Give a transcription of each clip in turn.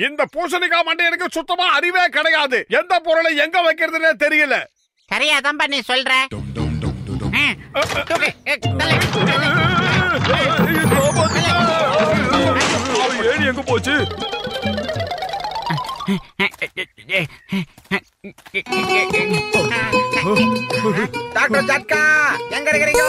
இந்த பூசணிக்காய் மண்டை எனக்கு சுத்தமா அறிவே கிடையாது. எந்த பொருளை எங்க வைக்கிறதுனே தெரியல. சரியாதான் பண்ணி சொல்ற. ஏணி எங்க போச்சு? டாக்டர் ஜட்கா எங்க இருக்கீங்க?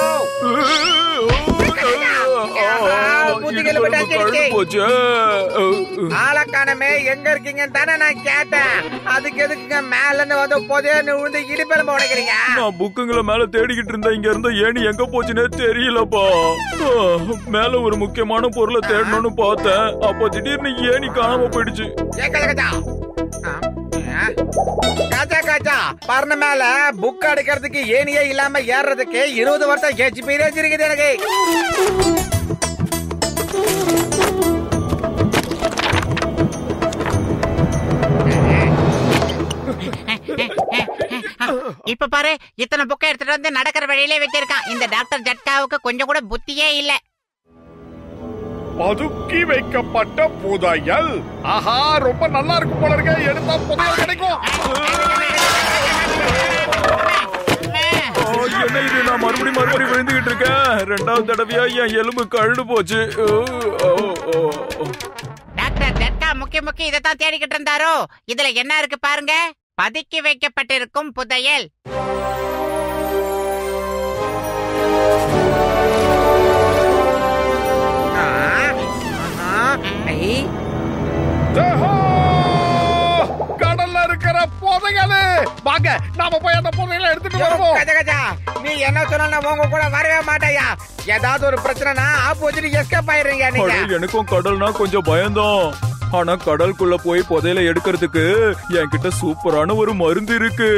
ஆளக்கானமே எங்க இருக்கீங்க தானே நான் கேட்டேன். அதுக்கு எதுக்குங்க மேல இருந்து வந்து புதையன்னு விழுந்து இடுப்பெலும்பு உடைக்கிறீங்க? நான் புக்குங்களை மேல தேடிக்கிட்டு இருந்தேன். இங்க இருந்த ஏணி எங்க போச்சுன்னே தெரியலப்பா. மேல ஒரு முக்கியமான பொருளை தேடணும்னு பார்த்தேன். அப்போ திடீர்னு ஏணி காணாம போயிடுச்சு. பர்ண மேல புக் அடிக்கிறதுக்கு ஏனியே இல்லாம ஏறதுக்கு 20 வருஷம் எக்ஸ்பீரியன்ஸ் இருக்குது எனக்கு. இப்ப பாரு, இத்தனை புக்கை எடுத்துட்டு வந்து நடக்கிற வழியிலே வச்சிருக்கான். இந்த டாக்டர் ஜட்காவுக்கு கொஞ்சம் கூட புத்தியே இல்ல. பதுக்கி வைக்கப்பட்ட புதையல். ஆஹா, ரொம்ப நல்லா இருக்கு போல இருக்க. எடுத்தா புதையல் கிடைக்கும். என்ன இது, நான் மறுபடியும் விழுந்துகிட்டு இருக்கேன். 2வது தடவையா என் எலும்பு கழுடு போச்சு. டாக்டர் ஜட்கா முக்கிய இதைத்தான் தேடிக்கிட்டு இருந்தாரோ. இதுல என்ன இருக்கு பாருங்க. பதுக்கி வைக்கப்பட்டிருக்கும் புதையல். கடல்ல இருக்கிற புதையல். வாங்க நாம போய் அந்த புதையலை எடுத்துட்டு வருவோம். நீ என்ன சொன்னா உங்க கூட வரவே மாட்டாயா? ஏதாவது ஒரு பிரச்சனைனா ஆப்போசிட் எஸ்கேப் ஆயிடுறீங்க நீங்க. எனக்கும் கடல்னா கொஞ்சம் பயம்தான். ஆனா கடலுக்குள்ள போய் புதையலை எடுக்கிறதுக்கு என்கிட்ட சூப்பரான ஒரு மருந்து இருக்கு.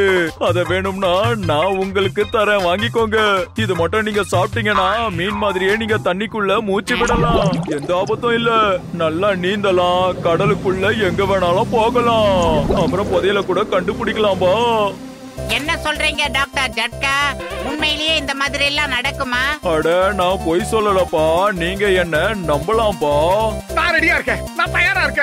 அத வேணும்னா நான் உங்களுக்கு தரேன், வாங்கிக்கோங்க. இது மட்டும் நீங்க சாப்பிட்டீங்கன்னா மீன் மாதிரியே நீங்க தண்ணிக்குள்ள மூச்சு விடலாம். எந்த ஆபத்தும் இல்ல. நல்லா நீந்தலாம், கடலுக்குள்ள எங்க வேணாலும் போகலாம். அப்புறம் புதையலை கூட கண்டுபிடிக்கலாம்பா. என்ன சொல்றீங்க டாக்டர் ஜட்கா? உண்மையிலேயே இந்த மாதிரி எல்லாம் நடக்குமா? அட, நான் பொய் சொல்லலப்பா. நீங்க என்ன நம்பலாம்பா. நான் ரெடியா இருக்கேன். நான் தயாரா இருக்கேன்.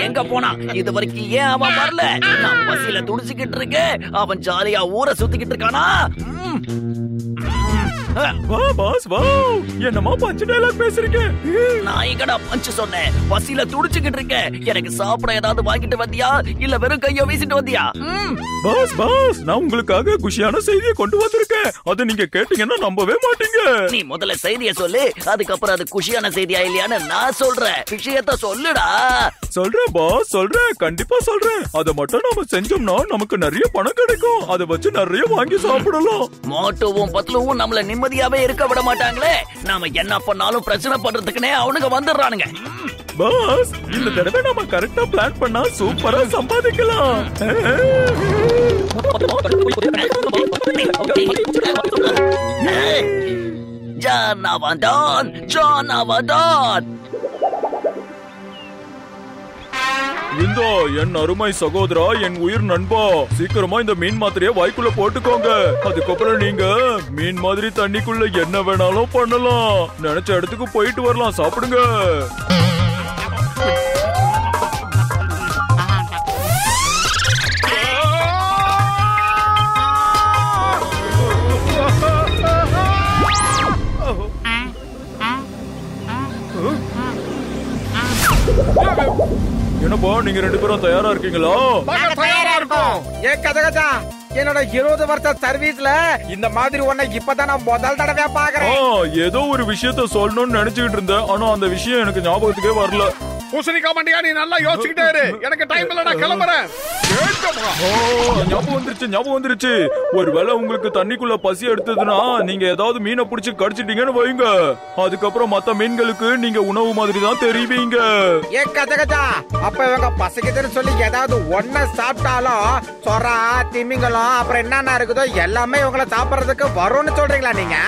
எங்க போனா இது வரைக்கும் ஏன் அவன் வரல? நான் பசியில துடிச்சுக்கிட்டு இருக்கேன். அவன் ஜாலியா ஊரை சுத்திக்கிட்டு இருக்கானா? என்னமா பஞ்சு டயலாக் பேசுறீங்க? நான் எங்கடா பஞ்சு சொன்னேன்? பசியில துடிச்சுக்கிட்டு இருக்கேன். எனக்கு சாப்பிட ஏதாவது வாங்கிட்டு வந்தியா இல்ல வெறும் கைய வீசிட்டு வந்தியா? பாஸ், நான் உங்களுக்காக குஷியான செய்தியை கொண்டு வந்திருக்கேன். அது நீங்க கேட்டீங்கன்னா நம்பவே மாட்டீங்க. நீ முதல்ல செய்தியை சொல்லு, அதுக்கப்புறம் அது குஷியான செய்தியா இல்லையான்னு நான் சொல்றேன். விஷயத்த சொல்லுடா. சொல்றேன் பாஸ், சொல்றேன். கண்டிப்பா சொல்றேன். அதை மட்டும் நாம செஞ்சோம்னா நமக்கு நிறைய பணம் கிடைக்கும். அதை வச்சு நிறைய வாங்கி சாப்பிடலாம். மோட்டோவும் பத்லுவும் நம்மள நிம்மதியாவே இருக்க விட மாட்டாங்களே. நாம என்ன பண்ணாலும் பிரச்சனை பண்றதுக்குனே அவனுங்க வந்துடுறானுங்க. பாஸ், இந்த தடவை நாம கரெக்டா பிளான் பண்ணா சூப்பரா சம்பாதிக்கலாம். ஜானவதான், ஜானவதான். இந்தோ என் அருமை சகோதரா, என் உயிர் நண்பா, சீக்கிரமா இந்த மீன் மாத்திரைய வாய்க்குள்ள போட்டுக்கோங்க. அதுக்கப்புறம் நீங்க மீன் மாதிரி தண்ணிக்குள்ள என்ன வேணாலும் பண்ணலாம். நினைச்ச இடத்துக்கு போயிட்டு வரலாம். சாப்பிடுங்க. என்னப்பா, நீங்க 2 பேரும் தயாரா இருக்கீங்களா? தயாரா இருக்கோம். என்னோட 20 வருஷ சர்வீஸ்ல இந்த மாதிரி ஒன்ன இப்பதான் நான் முதல் தடவை பாக்குறேன். ஏதோ ஒரு விஷயத்த சொல்லணும்னு நினைச்சுக்கிட்டு இருந்தேன். ஆனா அந்த விஷயம் எனக்கு ஞாபகத்துக்கே வரல. பூசணிக்காய் மண்டியா, நீ நல்லா யோசிச்சுக்கிட்டே இரு. எனக்கு டைம் இல்ல, நான் கிளம்புறேன். ஞாபகம் வந்துருச்சு. ஒருவேளை உங்களுக்கு தண்ணிக்குள்ள பசி எடுத்ததுன்னா நீங்க ஏதாவது மீனை புடிச்சு கடிச்சிட்டீங்கன்னு வைங்க. அதுக்கப்புறம் மத்த மீன்களுக்கு நீங்க உணவு மாதிரி தான் தெரிவிங்க. அப்ப இவங்க பசிக்குதுன்னு சொல்லி ஏதாவது ஒன்ன சாப்பிட்டாலும் சொரா, திமிங்கலம், அப்புறம் என்னென்ன இருக்குதோ எல்லாமே இவங்களை சாப்பிடறதுக்கு வரும்னு சொல்றீங்களா நீங்க?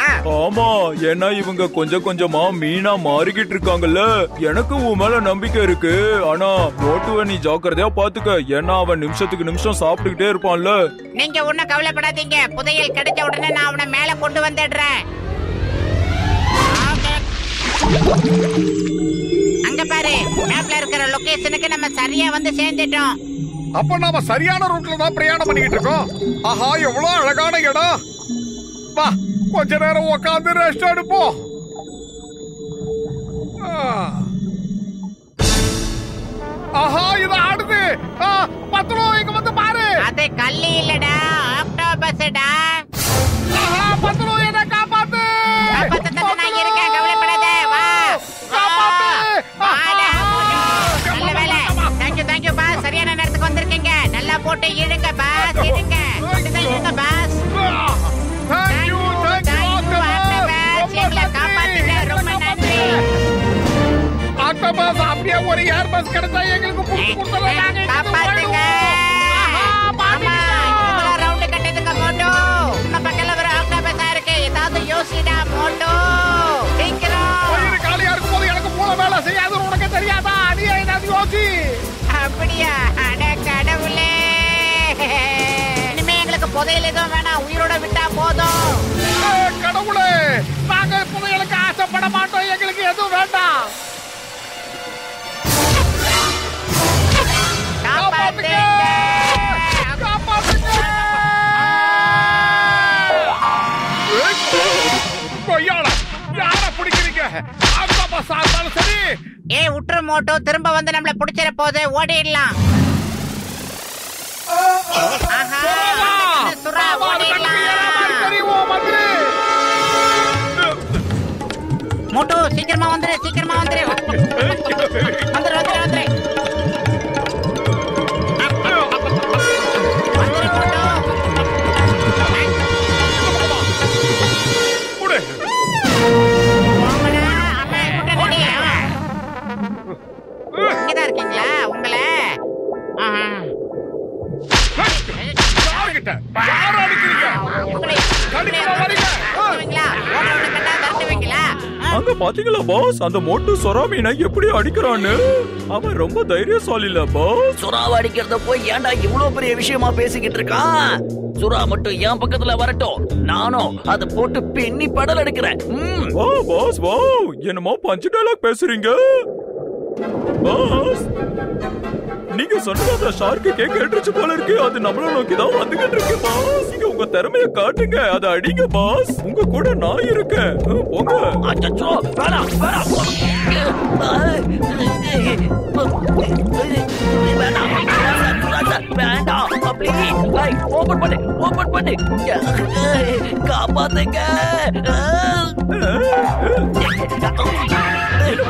ஆமா, ஏன்னா இவங்க கொஞ்சம் கொஞ்சமா மீனா மாறிக்கிட்டு இருக்காங்கல்ல. எனக்கு உன் மேல நம்பிக்கை இருக்கு. ஆனா மோட்டுவ நீ ஜாக்கிரதையா பாத்துக்க. ஏன்னா அவன் நிமிஷத்துக்கு நிமிஷம் சாப்பிட்டுக்கிட்டே இருப்பான்ல. நீங்க ஒண்ணும் கவலைப்படாதீங்க, புதையல் கிடைச்ச உடனே நான் அவனை மேல கொண்டு வந்துடுறேன். அங்க பாரு, மேப்ல இருக்கிற லொகேஷனுக்கு நம்ம சரியா வந்து சேர்ந்துட்டோம். அப்ப நாம சரியான ரூட்ல தான் பிரயாணம் பண்ணிக்கிட்டு இருக்கோம். ஆஹா, எவ்வளவு அழகான இடம். வா, கொஞ்ச நேரம் உட்காந்து ரெஸ்ட் எடுப்போம். ஆஹா, இது ஆடுது. பத்லோ, இங்க வந்து பாரு. அது கல்லி இல்லடா, ஆக்டோபஸ்டா. ஆஹா, பத்லோ, என்ன காப்பாத்து. நான் இருக்கேன், கவலைப்படாத. வா காப்பாத்து. வாடா, நல்ல வேலை. தேங்க்யூ பாஸ், சரியான நேரத்துக்கு வந்திருக்கீங்க. நல்லா போட்டு இழுங்க பாஸ், இழுங்க. இழுங்க பாஸ். தேங்க்யூ ஆக்டோபஸ், எங்களை காப்பாத்திட்ட ரொம்ப நன்றி. ஆக்டோபஸ், அப்படியே ஒரு ஏர் பஸ் கிடைச்சா எங்களுக்கு புடிச்சு கொடுத்துறோம். காப்பாத்துங்க. ரவுண்ட் கட்டதுங்க மோட்டோ. நம்ம பக்கத்துல ஒரு ஆக்டோபஸா இருக்கு, ஏதாவது யோசிடா மோட்டோ, சீக்கிரம். காலியா இருக்கும் போது எனக்கு மூளை வேலை செய்யாதுன்னு உனக்கு தெரியாதா? நீ ஏதாவது யோசி. அப்படியா? அட கடவுளே, இனிமே எங்களுக்கு புதையல் எதுவும் வேணாம், உயிரோட விட்டா போதும். கடவுளே, நாங்க புதையலுக்கு ஆசைப்பட மாட்டோம், எங்களுக்கு எதுவும் வேண்டாம். காப்பாத்துங்க. காப்பாத்துங்க. கொய்யால யார பிடிக்கிறீங்க? ஆக்டோபஸ் ஆனாலும் சரி. ஏய் உற்று மோட்டோ, திரும்ப வந்து நம்மள புடிச்சிட போகுது, ஓடிடலாம். ஆஹா, சுறா, ஓடிடலாம். மோட்டோ, சீக்கிரமா வந்துரு, சீக்கிரமா வந்துரு. வந்துரு வந்துரு வந்துரு. வந்துரு மோட்டோ. போங்கடா, அம்மா கூட்டடி. இங்கதான் இருக்கீங்களா? உங்களை அங்க பாத்தீங்களா பாஸ், அந்த மோட்டு சொரா மீனை எப்படி அடிக்கிறான்னு? அவன் ரொம்ப தைரியசாலி இல்ல பாஸ். சுறாவை அடிக்கிறத போய் ஏன்டா இவ்வளவு பெரிய விஷயமா பேசிக்கிட்டு இருக்கான்? சுறா மட்டும் என் பக்கத்துல வரட்டும், நானும் அதை போட்டு பெண்ணி படல் எடுக்கிறேன். வா பாஸ், வா. என்னமோ பஞ்சு டயலாக் பேசுறீங்க பாஸ். நீங்க சொன்னது அந்த ஷார்க்கு கேட்டுச்சு போல இருக்கு. அது நம்மள நோக்கி தான் வந்துகிட்டு இருக்கு பாஸ். நீங்க உங்க திறமைய காட்டுங்க, அதை அடிங்க பாஸ். உங்க கூட நான் இருக்கேன், போங்க. அச்சச்சோ, வேணாம் வேணாம் வேண்டாம். ஓபன் பண்ணு, ஓபன் பண்ணு. காப்பாத்துங்க.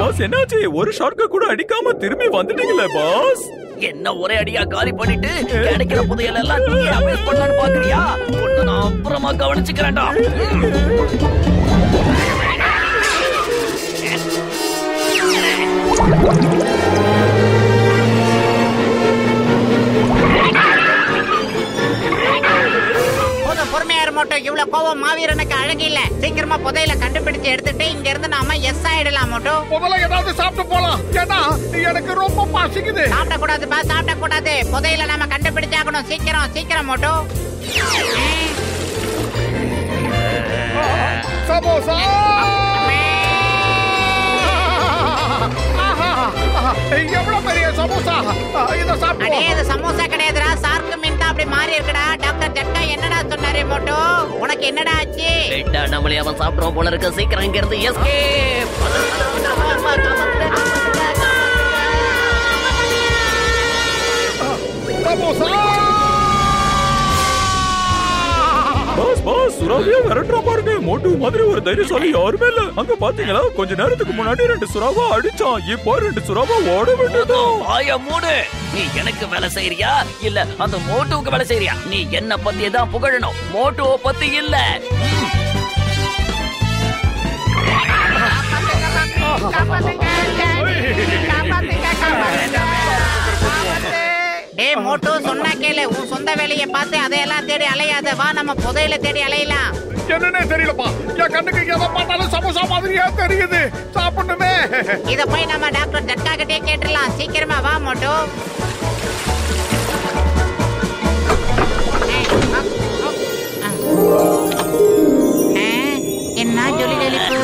பாஸ், என்னாச்சு? ஒரு ஷார்க்க கூட அடிக்காம திரும்பி வந்துட்டீங்களே பாஸ். என்ன ஒரே அடியா காலி பண்ணிட்டு கிடைக்கிற புதையல் எல்லாம் நீ அபேஸ் பண்ணலான்னு பாக்குறியா? ஒண்ணு நான் அப்புறமா கவனிச்சுக்கிறேன்டா. பொறுமையா மட்டும், இவ்வளவு கோவம் மாவீரனுக்கு அழகு இல்ல. சீக்கிரமா புதையல கண்டுபிடிச்சு எடுத்துட்டு இங்க இருந்து நாம எஸ் ஆயிடலாம் மட்டும். முதல்ல ஏதாவது சாப்பிட்டு போலாம், ஏன்னா எனக்கு ரொம்ப பசிக்குது. சாப்பிட கூடாது பா, சாப்பிட கூடாது. புதையல நாம கண்டுபிடிச்சாகணும், சீக்கிரம் சீக்கிரம் மட்டும். சமோசா. எவ்வளவு பெரிய சமோசா. இத சாப்பிடு. அடே, இது சமோசா கிடையாதுடா, சார்க்கு மீன் தான் அப்படி மாறி இருக்குடா. டாக்டர் ஜட்கா என்னடா சொன்னாரே மோட்டோ? உனக்கு என்னடா ஆச்சு? பெட்டா நம்மளே அவன் சாப்பிடுவோம் போல இருக்கு. சீக்கிரம் இங்க இருந்து எஸ்கேப். சமோசா. பாஸ் பாஸ், சுறாவையே விரட்டுற பாருங்க. மோட்டு மாதிரி ஒரு தைரியசாலி யாருமே இல்ல. அங்க பாத்தீங்களா, கொஞ்ச நேரத்துக்கு முன்னாடி 2 சுறாவா அடிச்சான், இப்போ 2 சுறாவா ஓட விட்டுட்டோம். வாய மூடு. நீ எனக்கு வேலை செய்யறியா இல்ல அந்த மோட்டுவுக்கு வேலை செய்யறியா? நீ என்ன பத்தி தான் புகழணும், மோட்டுவை பத்தி இல்ல. டேய் மோட்டோ, சொன்னா கேளு. உன் சொந்த வேலையை பார்த்து அதையெல்லாம் தேடி அலையாத. வா, நம்ம புதையல தேடி அலையலாம். என்னன்னே தெரியலப்பா, என் கண்ணுக்கு எதை பார்த்தாலும் சமோசா மாதிரியா தெரியுது. சாப்பிடணுமே. இத போய் நம்ம டாக்டர் ஜட்கா கிட்டே கேட்டுடலாம். சீக்கிரமா வா மோட்டோ. என்ன ஜொலி ஜொலிப்பு.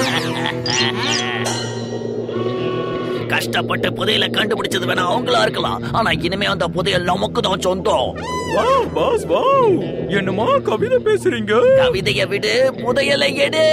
கஷ்டப்பட்டு புதையல கண்டுபிடிச்சது வேணா அவங்களா இருக்கலாம், ஆனா இனிமே அந்த புதையல் நமக்கு தான் சொந்தம். வாவ் பாஸ் வாவ், என்னமா கவிதை பேசுறீங்க? கவிதையை விடு, புதையலை எடு.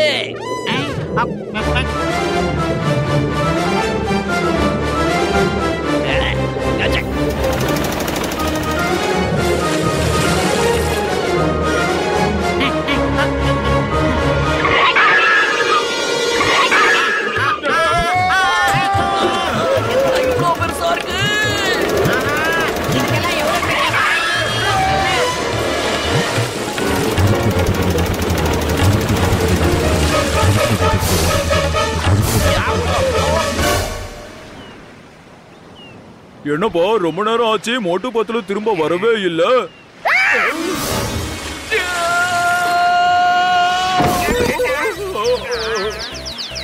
என்னப்பா ரொம்ப நேரம் ஆச்சு, மோட்டு பத்துல திரும்ப வரவே இல்ல.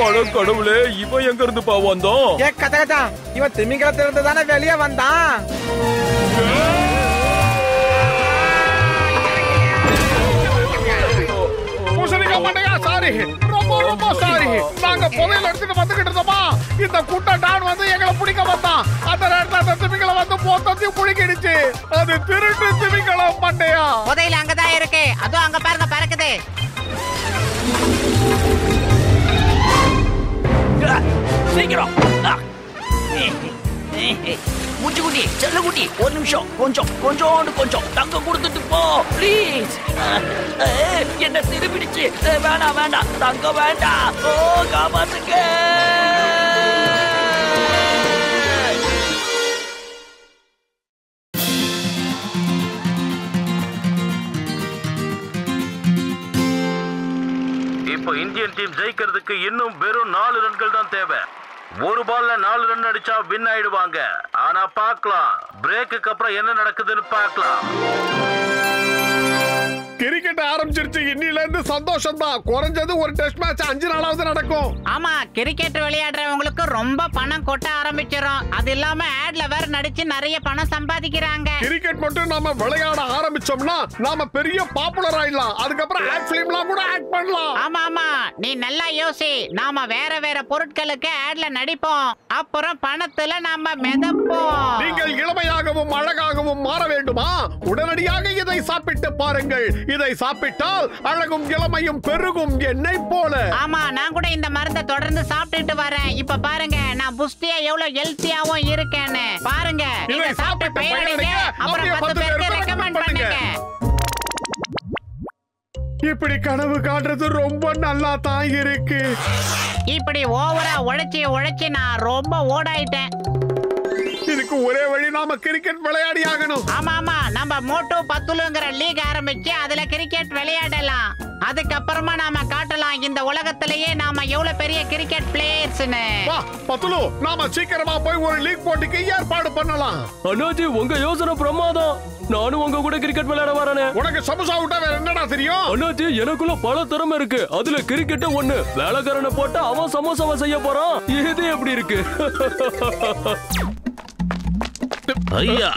அட கடவுளே, இவன் எங்க இருந்து பா வந்தான்? ஏ கதகதா, இவன் திமிங்கலத்துல இருந்து தானே வெளியே வந்தான். சாரி, ரொம்ப ரொம்ப சாரி. நாங்க புதையல் எடுத்துட்டு வந்துகிட்டு இருந்தோமா, இந்த கூட்டம் டான் வந்து எங்களை பிடிக்க வந்தான். அந்த நேரத்துல அந்த திமிங்கலம் வந்து மொத்தத்தையும் பிடிக்கிடுச்சு. அது திருட்டு திமிங்கலம் மண்டையா. புதையல் அங்கதான் இருக்கு, அதுவும் அங்க பாருங்க பறக்குது. சீக்கிரம் முச்சுக்குட்டி, செல்லக்குட்டி, ஒரு நிமிஷம், கொஞ்சம் தங்கம் கொடுத்துட்டு போ ப்ளீஸ். என்ன திருப்பிடுச்சு. வேண்டாம், தங்கம் வேண்டாம். ஓ காப்பாத்துங்க. இப்போ இந்தியன் டீம் ஜெயிக்கிறதுக்கு இன்னும் வெறும் 4 ரன்கள் தான் தேவை. ஒரு பால்ல 4 ரன் அடிச்சா வின் ஆயிடுவாங்க. ஆனா பார்க்கலாம், பிரேக்குக்கு அப்புறம் என்ன நடக்குதுன்னு பார்க்கலாம். கிரிக்கெட் ஆரம்பிச்சிருச்சு. இன்னில இருந்து சந்தோஷம் தான். குறைஞ்சது ஒரு டெஸ்ட் மேட்ச் 5 நாளாவது நடக்கும். ஆமா, கிரிக்கெட் விளையாடுறவங்களுக்கு ரொம்ப பணம் கொட்ட ஆரம்பிச்சிரும். அது இல்லாம ஆட்ல வேற நடிச்சு நிறைய பணம் சம்பாதிக்கிறாங்க. கிரிக்கெட் மட்டும் நாம விளையாட ஆரம்பிச்சோம்னா நாம பெரிய பாப்புலர் ஆயிடலாம். அதுக்கப்புறம் ஆட் ஃபிலிம்லாம் கூட ஆக்ட் பண்ணலாம். ஆமா, நீ நல்லா யோசி. நாம வேற பொருட்களுக்கு ஆட்ல நடிப்போம், அப்புறம் பணத்துல நாம மிதப்போம். நீங்கள் இளமையாகவும் அழகாகவும் மாற வேண்டுமா? உடனடியாக இதை சாப்பிட்டு பாருங்கள். இதை சாப்பிட்டால் அழகும் இளமையும் பெருகும், என்னை போல. ஆமா, நான் கூட இந்த மருந்தை தொடர்ந்து சாப்பிட்டுட்டு வரேன். இப்ப பாருங்க, நான் புஷ்டியா எவ்வளவு ஹெல்த்தியாவும் இருக்கேன்னு பாருங்க. இதை சாப்பிட்டு பயனடைங்க, அப்புறம் 10 பேருக்கு ரெக்கமெண்ட் பண்ணுங்க. இப்படி கனவு காட்டுறது ரொம்ப நல்லா தான் இருக்கு. இப்படி ஓவரா உழைச்சி நான் ரொம்ப ஓடாயிட்டேன். இதுக்கு ஒரே வழி, நாம கிரிக்கெட் விளையாடி ஆகணும். ஆமா, நம்ம மோட்டோ பத்துலுங்கிற லீக் ஆரம்பிச்சு அதுல கிரிக்கெட் விளையாடலாம். அதுக்கப்புறமா நாம காட்டலாம் இந்த உலகத்திலேயே நாம எவ்வளவு பெரிய கிரிக்கெட் பிளேயர்ஸ்னு. வா பத்துலு, நாம சீக்கிரமா போய் ஒரு லீக் போட்டிக்கு ஏற்பாடு பண்ணலாம். அண்ணாச்சி, உங்க யோசனை பிரமாதம். நானும் உங்க கூட கிரிக்கெட் விளையாட வரேனே. உனக்கு சமோசா விட்டா வேற என்னடா தெரியும்? அண்ணாச்சி, எனக்குள்ள பல திறமை இருக்கு. அதுல கிரிக்கெட் ஒண்ணு. வேலைக்காரனை போட்டா அவன் சமோசாவை செய்ய போறான். இது எப்படி இருக்கு? ஐயா,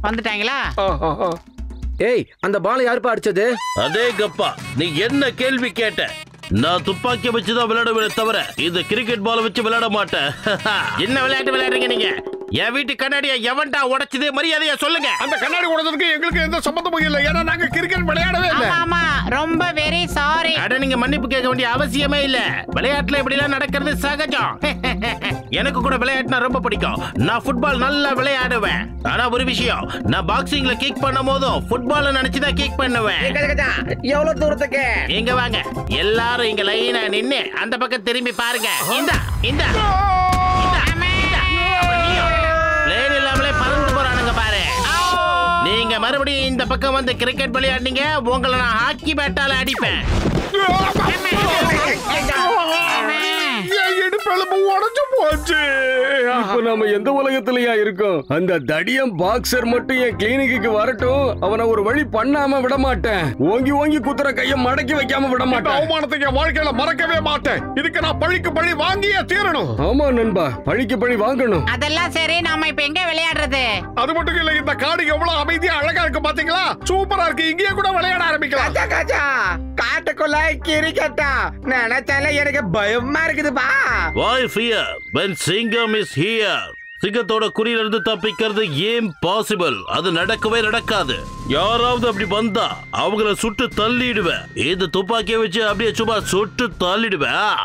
வந்துட்டாங்களா? ஏய், அந்த பால் யாருப்பா அடிச்சது? அதே கப்பா, நீ என்ன கேள்வி கேட்ட? நான் துப்பாக்கி வச்சுதான் விளையாடுவேன் தவிர இது கிரிக்கெட் பால் வச்சு விளையாட மாட்டேன். என்ன விளையாட்டு விளையாடுறீங்க நீங்க? என் வீட்டு கண்ணாடியை எவன்டா உடைச்சது? மரியாதையா சொல்லுங்க. அந்த கண்ணாடி உடைச்சதுக்கு எங்களுக்கு எந்த சம்பந்தமும் இல்லை. ஏன்னா நாங்க கிரிக்கெட் விளையாடவே இல்லை. ஆமா, ரொம்ப வெரி சாரி. அட, நீங்க மன்னிப்பு கேட்க வேண்டிய அவசியமே இல்ல. விளையாட்டுல இப்படி எல்லாம் நடக்கிறது சகஜம். எனக்கு கூட விளையாட்டுனா ரொம்ப பிடிக்கும். நான் ஃபுட்பால் நல்லா விளையாடுவேன். ஆனா ஒரு விஷயம், நான் பாக்ஸிங்ல கிக் பண்ணும் போதும் ஃபுட்பால் நினைச்சுதான் கிக் பண்ணுவேன். எவ்வளவு தூரத்துக்கு? இங்க வாங்க, எல்லாரும் இங்க லைனா நின்னு அந்த பக்கம் திரும்பி பாருங்க. இந்த பிளேன் இல்லாமலே பறந்து போறானுங்க பாரு. நீங்க மறுபடியும் இந்த பக்கம் வந்து கிரிக்கெட் விளையாடுனீங்க, உங்களை நான் ஹாக்கி பேட்டால அடிப்பேன். என் இடுப்பு எலும்பு உடைஞ்சு போச்சு. இப்ப நாம எந்த உலகத்திலயா இருக்கோம்? அந்த தடியம் பாக்ஸர் மட்டும் என் கிளினிக்கு வரட்டும், அவனை ஒரு வழி பண்ணாம விட மாட்டேன். ஓங்கி ஓங்கி குத்துற கைய மடக்கி வைக்காம விட மாட்டேன். அவமானத்தை என் வாழ்க்கையில மறக்கவே மாட்டேன். இதுக்கு நான் பழிக்கு பழி வாங்கியே தீரணும். ஆமா நண்பா, பழிக்கு பழி வாங்கணும். அதெல்லாம் சரி, நாம இப்ப எங்க விளையாடுறது? அது மட்டும் இல்ல, இந்த காடு எவ்வளவு அமைதியா அழகா இருக்கு பாத்தீங்களா? சூப்பரா இருக்கு. இங்கேயே கூட விளையாட ஆரம்பிக்கலாம். கஜா கஜா காட்டுக்குள்ள கிரிக்கெட்டா நினைச்சாலே எனக்கு பயமா இருக்குதுப்பா. Why fear when Singham is here? சிங்கத்தோட குறியிலிருந்து தப்பிக்கிறது இம்பாசிபிள். அது நடக்கவே நடக்காது. யாராவது அப்படி வந்தா அவங்கள சுட்டு தள்ளிடுவேன். இந்த துப்பாக்கியை வச்சு அப்படியே சும்மா சுட்டு தள்ளிடுவேன்.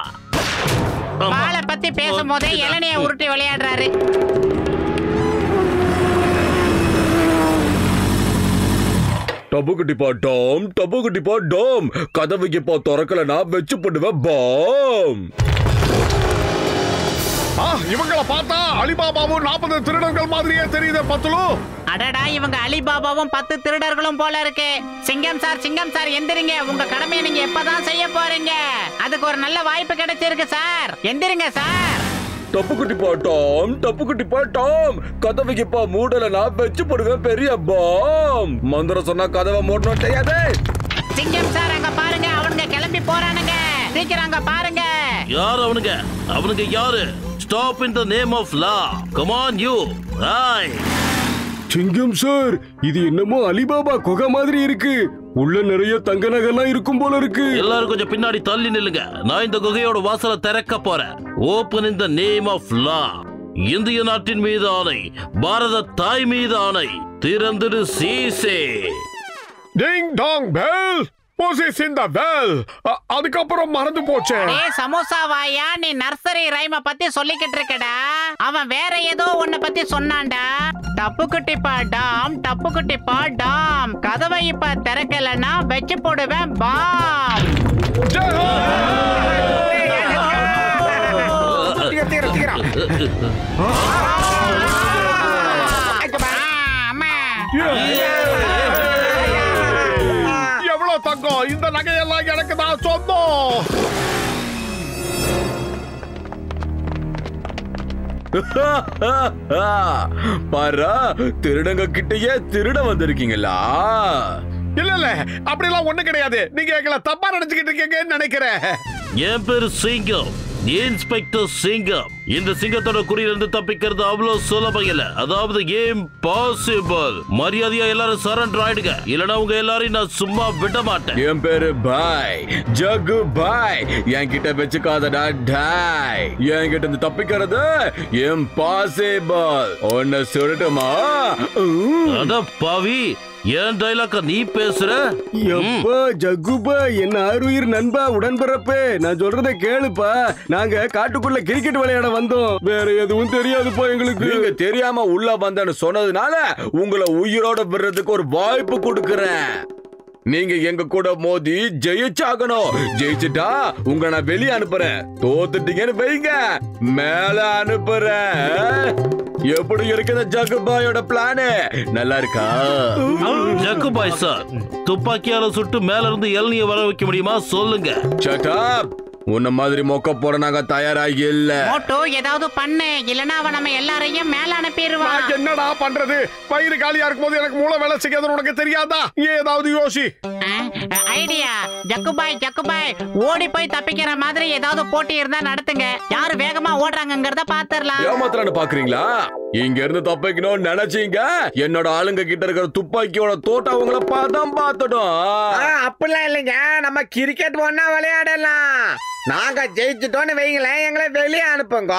பாலை பத்தி பேசும்போதே இளநிய உருட்டி விளையாடுறாரு. டபுக்குட்டிப்பா டாம், டபுக்குட்டிப்பா டாம், கதவுக்குப்பா திறக்கலனா வச்சு போடுவேன் பாம். இவங்கள பார்த்தா அலிபாபாவும் 40 திருடர்கள் மாதிரியே தெரியுது பத்துலு. அடடா, இவங்க அலிபாபாவும் 10 திருடர்களும் போல இருக்கு. சிங்கம் சார் எந்திரிங்க. உங்க கடமையை நீங்க எப்பதான் செய்ய போறீங்க? அதுக்கு ஒரு நல்ல வாய்ப்பு கிடைச்சிருக்கு சார். எந்திரிங்க சார். டப்புக்குட்டிப்பா டாம், டப்புக்குட்டிப்பா டாம், கதவுக்குப்பா மூடலனா வச்சு போடுவேன் பெரிய பாம். மந்திரம் சொன்னா கதவை மூடணும் தெரியாது. சிங்கம் சார் அங்க பாருங்க, அவனுங்க கிளம்பி போறானுங்க. சீக்கிரம் அங்க பாருங்க. யார் அவனுங்க? அவனுங்க யாரு? Stop in the name of law. Come on you. Hi. சிங்கம் சார், இது என்னமோ அலிபாபா குகை மாதிரி இருக்கு. உள்ள நிறைய தங்க நகைலாம் இருக்கும் போல இருக்கு. எல்லாரும் கொஞ்சம் பின்னாடி தள்ளி நில்லுங்க. நான் இந்த குகையோட வாசலை திறக்க போறேன். Open in the name of law. இந்திய நாட்டின் மீது ஆணை, பாரத தாய் மீது ஆணை, திறந்துடு sesame. Ding dong bell, Moses in the well. அதுக்கப்புறம் மறந்து போச்சு. டேய் சமோசா வாயா, நீ நர்சரி ரைம பத்தி சொல்லிக்கிட்டு இருக்கடா. அவன் வேற ஏதோ ஒன்ன பத்தி சொன்னான்டா. டப்புக்குட்டிப்பா டாம், டப்புக்குட்டிப்பா டாம், கதவை இப்ப திறக்கலனா வெச்சு போடுவேன் பாம். தங்கம், இந்த நகையெல்லாம் எனக்கு தான் சொந்தம். பாரா, திருடங்க கிட்டயே திருட வந்திருக்கீங்களா? இல்ல அப்படிலாம் ஒண்ணு கிடையாது. நீங்க எங்களை தப்பா நினைச்சுக்கிட்டு இருக்கீங்கன்னு நினைக்கிறேன். என் பேரு சிங்கம், இன்ஸ்பெக்டர் சிங்கம். இந்த சிங்கத்தோட குறியிலிருந்து தப்பிக்கிறது அவ்வளவு சுலபம் இல்ல. அதாவது இம்பாசிபிள். மரியாதையா எல்லாரும் சரண்டர் ஆயிடுங்க, இல்லனா உங்க எல்லாரையும் நான் சும்மா விட மாட்டேன். என் பேரு பாய், ஜகு பாய். என்கிட்ட வச்சுக்காதடா டாய். என்கிட்ட இருந்து தப்பிக்கிறது இம்பாசிபிள். ஒன்னு சொல்லட்டுமா? அட பாவி, ஏன் டைலாக்க நீ பேசுற? எப்பா ஜகுபா, என்ன ஆறுயிர் நண்பா, உடன்பிறப்பே, நான் சொல்றத கேளுப்பா. நாங்க காட்டுக்குள்ள கிரிக்கெட் விளையாட வந்தோம். வேற எதுவும் தெரியாதுப்பா எங்களுக்கு. நீங்க தெரியாம உள்ள வந்தேன்னு சொன்னதுனால உங்களை உயிரோட விடுறதுக்கு ஒரு வாய்ப்பு கொடுக்கறேன். நீங்க எங்க கூட மோதி ஜெயிச்சாகணும். ஜெயிச்சுட்டா உங்களை நான் வெளியே அனுப்புறேன். தோத்துட்டீங்கன்னு வைங்க, மேல அனுப்புறேன். எப்படி இருக்குது ஜகுபாயோட பிளான்? நல்லா இருக்கா? ஜகுபாய் சார், துப்பாக்கியால சுட்டு மேல இருந்து இளநிய வர வைக்க முடியுமா சொல்லுங்க? Shut up. உன்ன மாதிரி மொக்க போற நாங்க தயாராகி இல்ல. மோட்டோ ஏதாவது பண்ணு, இல்லனா அவன் நம்ம எல்லாரையும் மேல அனுப்பிடுவான். என்னடா பண்றது? வயிறு காலியா இருக்கும்போது எனக்கு மூளை வேலை செய்யாதுன்னு உனக்கு தெரியாதா? ஏதாவது யோசி. ஐடியா. ஜக்குபாய் ஓடி போய் தப்பிக்கிற மாதிரி ஏதாவது போட்டி இருந்தா நடத்துங்க. யாரு வேகமா ஓடுறாங்கங்கறத பாத்துறலாம். ஏமாத்துறான்னு பாக்குறீங்களா? இங்க இருந்து தப்பிக்கணும்னு நினைச்சீங்க, என்னோட ஆளுங்க கிட்ட இருக்கிற துப்பாக்கியோட தோட்டம் உங்களை பார்த்தான் பார்த்துடும். அப்படிலாம் இல்லைங்க, நம்ம கிரிக்கெட் ஒன்னா விளையாடலாம். நாங்க ஜெயிச்சுட்டோன்னு வைங்களேன், எங்களை வெளியே அனுப்புங்க.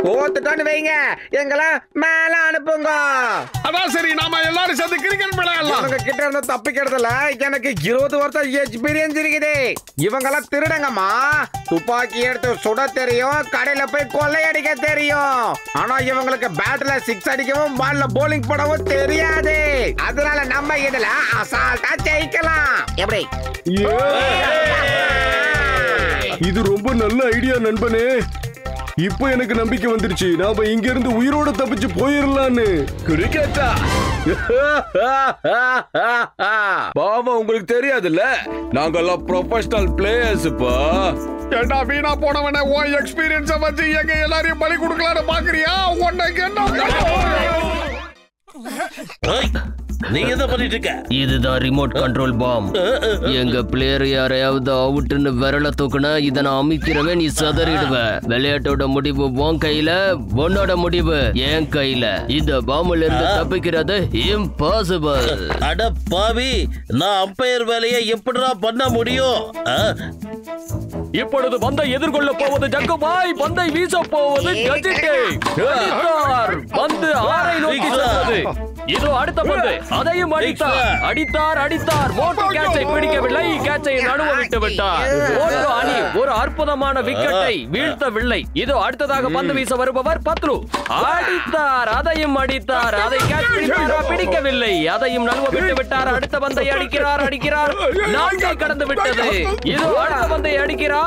தோத்துட்டோன்னு வைங்க, எங்களை மேல அனுப்புங்க. அதான் சரி, நாம எல்லாரும் சேர்ந்து கிரிக்கெட் விளையாடலாம். உங்க கிட்ட இருந்து தப்பிக்கிறதுல எனக்கு 20 வருஷம் எக்ஸ்பீரியன்ஸ் இருக்குது. இவங்கெல்லாம் திருடங்கம்மா. துப்பாக்கி எடுத்து சுட தெரியும், கடையில போய் கொள்ளையடிக்க தெரியும். ஆனா இவங்களுக்கு பேட்ல 6 அடிக்கவும் பால்ல போலிங் போடவும் தெரியாது. அதனால நம்ம இதுல அசால்ட்டா ஜெயிக்கலாம். எப்படி? இது ரொம்ப நல்ல ஐடியா நண்பனே. இப்போ எனக்கு நம்பிக்கை வந்துருச்சு நாம இங்க இருந்து உயிரோட தப்பிச்சு போயிடலான்னு. கிரிக்கெட்டா? பாவா உங்களுக்கு தெரியாதுல்ல, நாங்கெல்லாம் ப்ரொஃபஷனல் பிளேயர்ஸ்ப்பா. ஏண்டா வீணா போனவன உன் எக்ஸ்பீரியன்ஸ வச்சு எங்க எல்லாரையும் பலி கொடுக்கலான்னு பாக்குறியா? உனக்கு நீங்க என்ன பண்ணிட்டு இருக்க? இதுதான் ரிமோட் கண்ட்ரோல் பாம். எங்க பிளேயர் யாரையாவது அவுட்டுன்னு விரல தூக்குனா இதை நான் அமைக்கிறவன் நீ சதறிடுவ. விளையாட்டோட முடிவு உன் கையில, உன்னோட முடிவு என் கையில. இந்த பாம்புல இருந்து தப்பிக்கிறது இம்பாசிபிள். அட பாவி, நான் அம்பையர் வேலையை எப்படிடா பண்ண முடியும்? இப்பொழுது பந்தை எதிர்கொள்ள போவது ஜக்குபாய், பந்தை வீச போவது கஜிட்டே. பந்து ஆரை நோக்கி செல்வது. இதோ அடுத்த பந்து, அதையும் அடித்தார். மோட்டோ கேட்சை பிடிக்கவில்லை, கேட்சை நழுவ விட்டு விட்டார். மோட்டோ அணி ஒரு அற்புதமான விக்கெட்டை வீழ்த்தவில்லை. இதோ அடுத்ததாக பந்து வீச வருபவர் பத்லு. அதையும் அடித்தார். அதை கேட்ச் பிடித்தாரா? பிடிக்கவில்லை, அதையும் நழுவ விட்டு விட்டார். அடுத்த பந்தை அடிக்கிறார். 4 கடந்து விட்டது. இதோ அடுத்த பந்தை அடிக்கிறார்.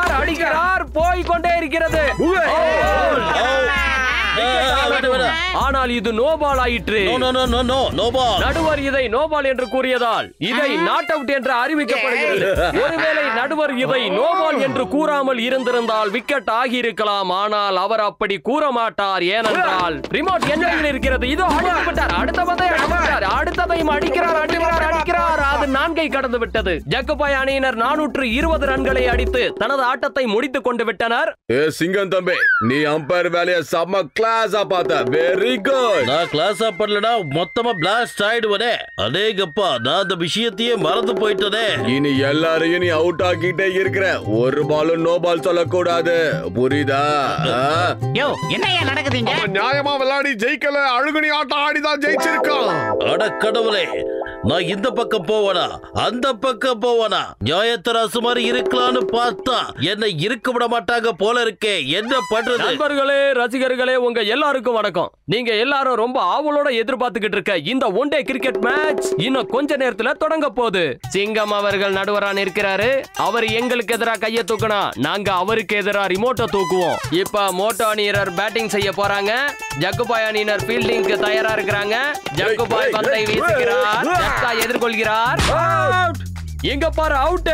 போய் கொண்டே இருக்கிறது. ஆனால் இது நோபால் ஆயிற்று. நடுவர் இதை நோபால் என்று கூறியதால் இதை நாட் அவுட் என்று அறிவிக்கப்படுகிறது. ஒருவேளை நடுவர் இதை நோபால் என்று கூறாமல் இருந்திருந்தால் விக்கெட் ஆகியிருக்கலாம். ஆனால் அவர் அப்படி கூற மாட்டார். ஏனென்றால் ரிமோட் எண்ணில் இருக்கிறது. இதோ அடிக்கப்பட்டார். அடுத்த பந்தை அடிக்கிறார். அடுத்ததையும் அடிக்கிறார். அது 4 கடந்து விட்டது. ஜக்குபாய் அணியினர் 420 ரன்களை அடித்து தனது ஆட்டத்தை முடித்துக் கொண்டு விட்டனர். சிங்கம் தம்பி, நீ அம்பையர் வேலையை செம்ம கிளாஸா பார்த்த. Very good. நான் கிளாஸா பண்ணலனா மொத்தமா பிளாஸ்ட் ஆயிடுவனே. அடேங்கப்பா, நான் அந்த விஷயத்தையே மறந்து போயிட்டனே. இனி எல்லாரையும் நீ அவுட் ஆக்கிட்டே இருக்கிற. ஒரு பாலும் நோ பால் சொல்லக்கூடாது, புரியுதா? யோ, என்னையா நடக்குதுங்க? நியாயமா விளையாடி ஜெயிக்கல, அழுகுனி ஆட்டம் ஆடிதான் ஜெயிச்சிருக்கான். அட கடவுளே, நான் இந்த பக்கம் போவனா அந்த பக்கம் போவனா? நியாயத்தராசு மாதிரி இருக்கலாம்னு பார்த்தா என்னை இருக்க விட மாட்டாங்க போல இருக்கே. என்ன பண்றது? நண்பர்களே, ரசிகர்களே, உங்க எல்லாருக்கும் வணக்கம். நீங்க எல்லாரும் ரொம்ப ஆவலோட எதிர்பார்த்துக்கிட்டு இருக்க இந்த ஒன் டே கிரிக்கெட் மேட்ச் இன்னும் கொஞ்ச நேரத்துல தொடங்க போகுது. சிங்கம் அவர்கள் நடுவரா நிற்கிறாரு. அவர் எங்களுக்கு எதிராக கையை தூக்குனா நாங்க அவருக்கு எதிராக ரிமோட்டை தூக்குவோம். இப்ப மோட்டோ அணியினர் பேட்டிங் செய்ய போறாங்க. ஜக்குபாய் அணியினர் ஃபீல்டிங்க்கு தயாரா இருக்கிறாங்க. ஜக்குபாய் பந்தை வீசுகிறார். எதிர்கொள்கிறார். எங்க பாரு, அவுட்.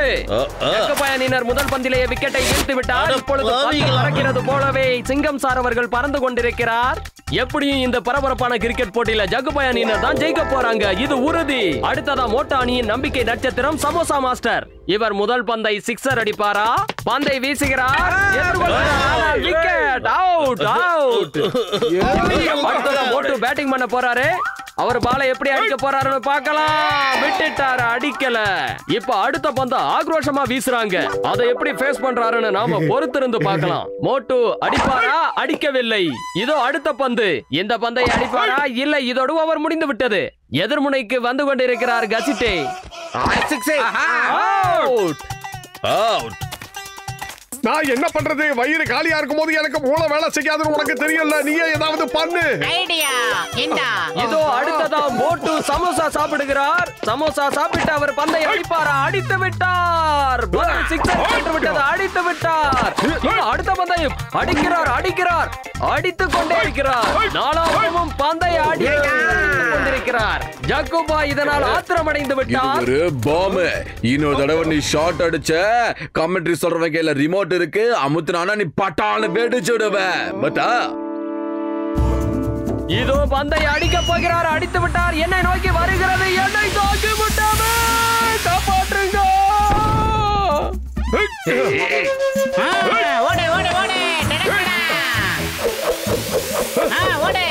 ஜக்குபாய் அணியினர் முதல் பந்திலேயே விக்கெட்டை வீழ்த்தி விட்டார். இப்பொழுது பறக்கிறது போலவே சிங்கம் சார் அவர்கள் பறந்து கொண்டிருக்கிறார். எப்படியும் இந்த பரபரப்பான கிரிக்கெட் போட்டியில ஜக்குபாய் அணியினர் தான் ஜெயிக்க போறாங்க, இது உறுதி. அடுத்ததா மோட்டோ அணியின் நம்பிக்கை நட்சத்திரம் சமோசா மாஸ்டர். இவர் முதல் பந்தை சிக்ஸர் அடிப்பாரா? பந்தை வீசுகிறார். Wicket, out. அடுத்ததா மோட்டோ பேட்டிங் பண்ண போறாரு. அவர் பாலை எப்படி அடிக்க போறாருன்னு பார்க்கலாம். விட்டுட்டாரு, அடிக்கல. இப்ப அடுத்த பந்து ஆக்ரோஷமா வீசுறாங்க. அதை எப்படி ஃபேஸ் பண்றாருன்னு நாம பொறுத்திருந்து பார்க்கலாம். மோட்டு அடிப்பாரா? அடிக்கவில்லை. இதோ அடுத்த பந்து. இந்த பந்தை அடிப்பாரா? இல்லை, இதோடு அவர் முடிந்து விட்டது. எதிர்முனைக்கு வந்து கொண்டிருக்கிறார் கசிட்டே. அவுட். நான் என்ன பண்றது? வயிறு காலியா இருக்கும் போது எனக்கு மூளை வேலை செய்யாதுன்னு உனக்கு தெரியல. நீயே ஏதாவது பண்ணு. ஐடியா இந்தா. இதோ அடுத்ததா மோட்டு சமோசா சாப்பிடுகிறார். சமோசா சாப்பிட்டு அவர் பந்தை அடிப்பாரா? அடித்து விட்டார். சிக்ஸர் போட்டு விட்டது. அடித்து விட்டார். அடுத்த பந்தை அடிக்கிறார். அடித்துக் கொண்டே இருக்கிறார். நாலாவதும் பந்தை அடித்துக் கொண்டிருக்கிறார். ஜக்குபாய் இதனால் ஆத்திரமடைந்து விட்டார். ஒரு பாம். இன்னொரு தடவை நீ ஷாட் அடிச்ச, கமெண்ட்ரி சொல்றவங்க கையில ரிமோட் இருக்கு, அமுத்துனானா நீ பட்டான வெடிச்சுடுவ. பட்டா இதோ பந்தை அடிக்க போகிறார். அடித்து விட்டார். என்னை நோக்கி வருகிறது. என்னை தாக்கி விட்டாரு. காப்பாற்றுங்க. ஓடு ஓடு ஓடு. டடடடா. ஓடு.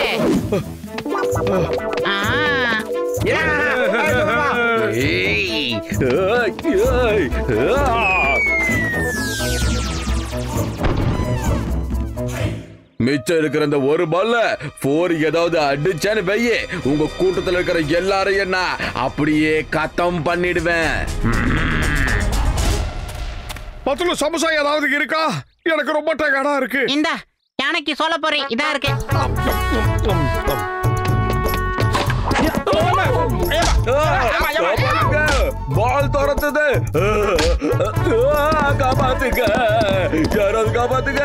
மிச்சம் இருக்கிற அந்த ஒரு பால்ல 4 ஏதாவது அடிச்சான்னு வையே, உங்க கூட்டத்தில் இருக்கிற எல்லாரையும் நான் அப்படியே கத்தம் பண்ணிடுவேன். பத்துல சமோசா ஏதாவது இருக்கா? எனக்கு ரொம்ப டயர்டா இருக்கு. இந்த யானைக்கு சொல்ல போறேன். இதா இருக்கு. பால் துரத்துது. காப்பாத்துங்க, யாராவது காப்பாத்துங்க.